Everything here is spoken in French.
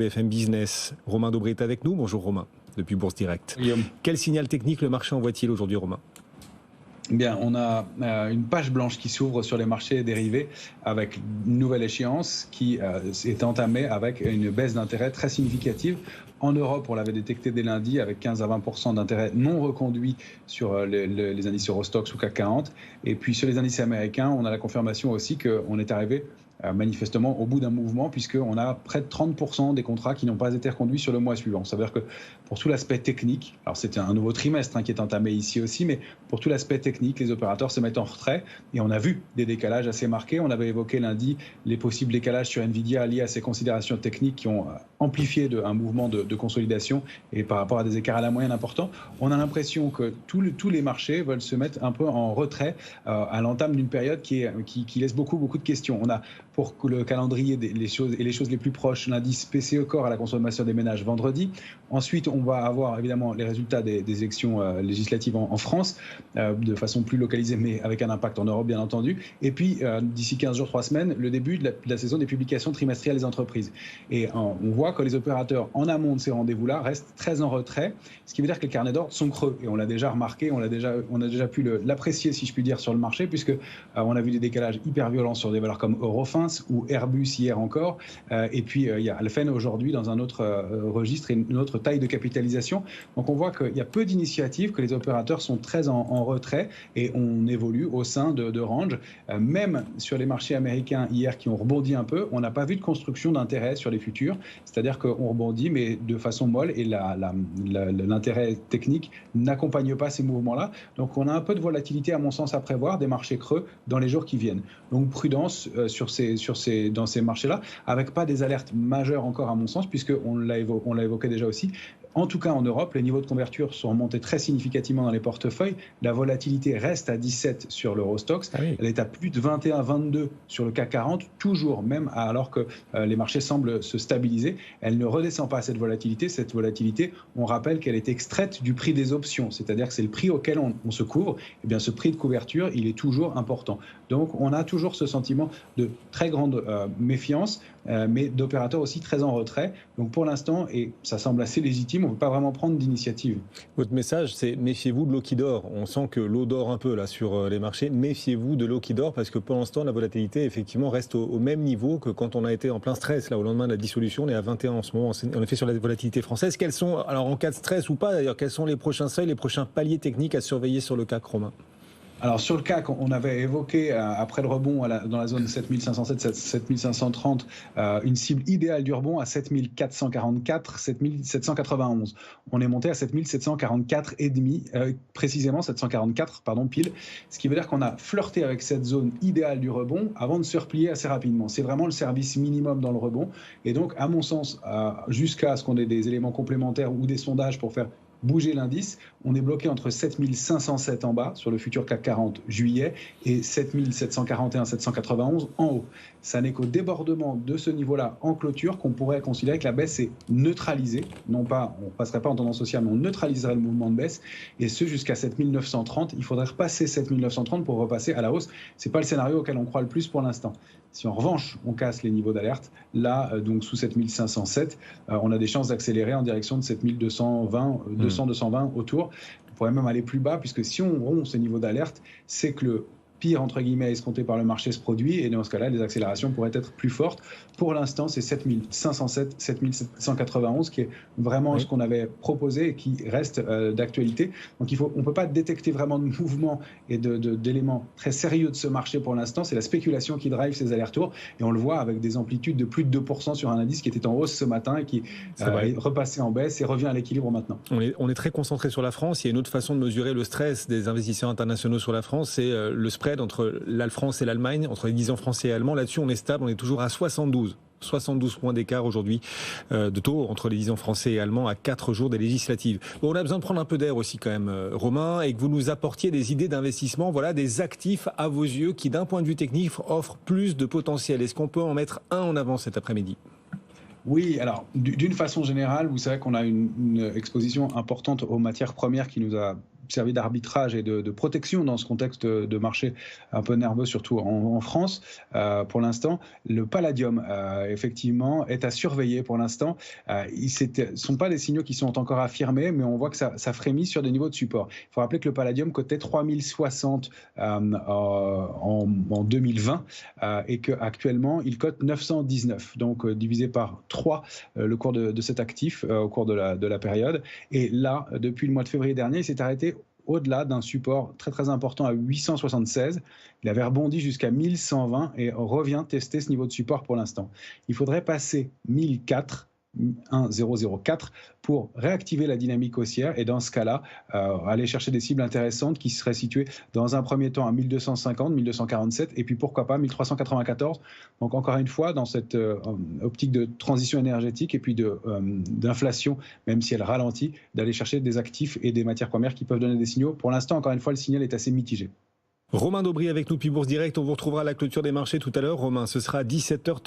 BFM Business. Romain Dobré est avec nous. Bonjour Romain, depuis Bourse Direct. Guillaume. Quel signal technique le marché envoie-t-il aujourd'hui, Romain ? Bien, on a une page blanche qui s'ouvre sur les marchés dérivés avec une nouvelle échéance qui est entamée avec une baisse d'intérêt très significative. En Europe, on l'avait détecté dès lundi avec 15 à 20% d'intérêt non reconduit sur les indices Eurostoxx ou CAC 40. Et puis sur les indices américains, on a la confirmation aussi qu'on est arrivé manifestement au bout d'un mouvement, puisqu'on a près de 30% des contrats qui n'ont pas été reconduits sur le mois suivant. Ça veut dire que pour tout l'aspect technique, alors c'est un nouveau trimestre qui est entamé ici aussi, mais pour tout l'aspect technique, les opérateurs se mettent en retrait et on a vu des décalages assez marqués. On avait évoqué lundi les possibles décalages sur Nvidia liés à ces considérations techniques qui ont amplifié un mouvement de consolidation et par rapport à des écarts à la moyenne importants. On a l'impression que tous les marchés veulent se mettre un peu en retrait à l'entame d'une période qui laisse beaucoup de questions. On a pour le calendrier les choses les plus proches, l'indice PCE Core à la consommation des ménages vendredi. Ensuite, on va avoir évidemment les résultats des élections législatives en France, de façon plus localisée, mais avec un impact en Europe, bien entendu. Et puis, d'ici 15 jours, 3 semaines, le début de la saison des publications trimestrielles des entreprises. Et on voit que les opérateurs, en amont de ces rendez-vous-là, restent très en retrait, ce qui veut dire que les carnets d'ordre sont creux. Et on l'a déjà remarqué, on a déjà pu l'apprécier, si je puis dire, sur le marché, puisque on a vu des décalages hyper violents sur des valeurs comme Eurofins ou Airbus hier encore. Et puis, il y a Alphen aujourd'hui dans un autre registre et une autre taille de capitalisation. Donc, on voit qu'il y a peu d'initiatives, que les opérateurs sont très en retrait et on évolue au sein de range. Même sur les marchés américains hier qui ont rebondi un peu, on n'a pas vu de construction d'intérêt sur les futurs. C'est-à-dire qu'on rebondit, mais de façon molle et l'intérêt technique n'accompagne pas ces mouvements-là. Donc, on a un peu de volatilité, à mon sens, à prévoir, des marchés creux dans les jours qui viennent. Donc, prudence dans ces marchés-là, avec pas des alertes majeures encore, à mon sens, puisqu'on l'a évoqué déjà aussi. En tout cas, en Europe, les niveaux de couverture sont remontés très significativement dans les portefeuilles. La volatilité reste à 17 sur l'Eurostoxx. Ah oui. Elle est à plus de 21, 22 sur le CAC 40, toujours, même alors que les marchés semblent se stabiliser. Elle ne redescend pas cette volatilité. Cette volatilité, on rappelle qu'elle est extraite du prix des options, c'est-à-dire que c'est le prix auquel on se couvre. Eh bien, ce prix de couverture, il est toujours important. Donc, on a toujours ce sentiment de très grande méfiance, mais d'opérateurs aussi très en retrait. Donc, pour l'instant, et ça semble assez légitime, on ne peut pas vraiment prendre d'initiative. Votre message, c'est méfiez-vous de l'eau qui dort. On sent que l'eau dort un peu là sur les marchés. Méfiez-vous de l'eau qui dort parce que pour l'instant, la volatilité effectivement reste au même niveau que quand on a été en plein stress. Là, au lendemain de la dissolution, on est à 21 en ce moment. En effet, sur la volatilité française. Quels sont, alors en cas de stress ou pas d'ailleurs, quels sont les prochains seuils, les prochains paliers techniques à surveiller sur le CAC, Romain ? Alors sur le CAC, on avait évoqué après le rebond dans la zone 7507, 7530, une cible idéale du rebond à 7444, 7791. On est monté à 7744 et demi, précisément 744, pardon, pile. Ce qui veut dire qu'on a flirté avec cette zone idéale du rebond avant de se replier assez rapidement. C'est vraiment le service minimum dans le rebond. Et donc, à mon sens, jusqu'à ce qu'on ait des éléments complémentaires ou des sondages pour faire bouger l'indice, on est bloqué entre 7507 en bas sur le futur CAC 40 juillet et 7741, 791 en haut. Ça n'est qu'au débordement de ce niveau-là en clôture qu'on pourrait considérer que la baisse est neutralisée. Non pas, on ne passerait pas en tendance haussière, mais on neutraliserait le mouvement de baisse. Et ce jusqu'à 7930. Il faudrait repasser 7930 pour repasser à la hausse. Ce n'est pas le scénario auquel on croit le plus pour l'instant. Si en revanche, on casse les niveaux d'alerte, là, donc sous 7507, on a des chances d'accélérer en direction de 7220, 200-220 autour. On pourrait même aller plus bas, puisque si on rompt ces niveaux d'alerte, c'est que le pire, entre guillemets, escompté par le marché se produit, et dans ce cas-là, les accélérations pourraient être plus fortes. Pour l'instant, c'est 7507, 7791, qui est vraiment ce qu'on avait proposé et qui reste d'actualité. Donc on ne peut pas détecter vraiment de mouvement et d'éléments très sérieux de ce marché pour l'instant. C'est la spéculation qui drive ces allers-retours, et on le voit avec des amplitudes de plus de 2% sur un indice qui était en hausse ce matin et qui est repassé en baisse et revient à l'équilibre maintenant. On est très concentré sur la France. Il y a une autre façon de mesurer le stress des investisseurs internationaux sur la France, c'est le spread entre la France et l'Allemagne, entre les 10 ans français et allemands. Là-dessus, on est stable, on est toujours à 72 points d'écart aujourd'hui de taux entre les 10 ans français et allemands à 4 jours des législatives. Bon, on a besoin de prendre un peu d'air aussi quand même, Romain, et que vous nous apportiez des idées d'investissement, voilà, des actifs à vos yeux qui, d'un point de vue technique, offrent plus de potentiel. Est-ce qu'on peut en mettre un en avant cet après-midi ? Oui, alors d'une façon générale, vous savez qu'on a une exposition importante aux matières premières qui nous a servi d'arbitrage et de protection dans ce contexte de marché un peu nerveux, surtout en France. Pour l'instant, le palladium, effectivement, est à surveiller pour l'instant. Ce ne sont pas des signaux qui sont encore affirmés, mais on voit que ça frémit sur des niveaux de support. Il faut rappeler que le palladium cotait 3060 en 2020 et qu'actuellement, il cote 919. Donc, divisé par 3 le cours de cet actif au cours de la période. Et là, depuis le mois de février dernier, il s'est arrêté au-delà d'un support très très important à 876. Il avait rebondi jusqu'à 1120 et revient tester ce niveau de support pour l'instant. Il faudrait passer 1004 pour réactiver la dynamique haussière et dans ce cas-là, aller chercher des cibles intéressantes qui seraient situées dans un premier temps à 1250, 1247 et puis pourquoi pas 1394. Donc encore une fois, dans cette optique de transition énergétique et puis d'inflation, même si elle ralentit, d'aller chercher des actifs et des matières premières qui peuvent donner des signaux. Pour l'instant, encore une fois, le signal est assez mitigé. Romain Daubry avec nous depuis Bourse Direct. On vous retrouvera à la clôture des marchés tout à l'heure. Romain, ce sera à 17h30.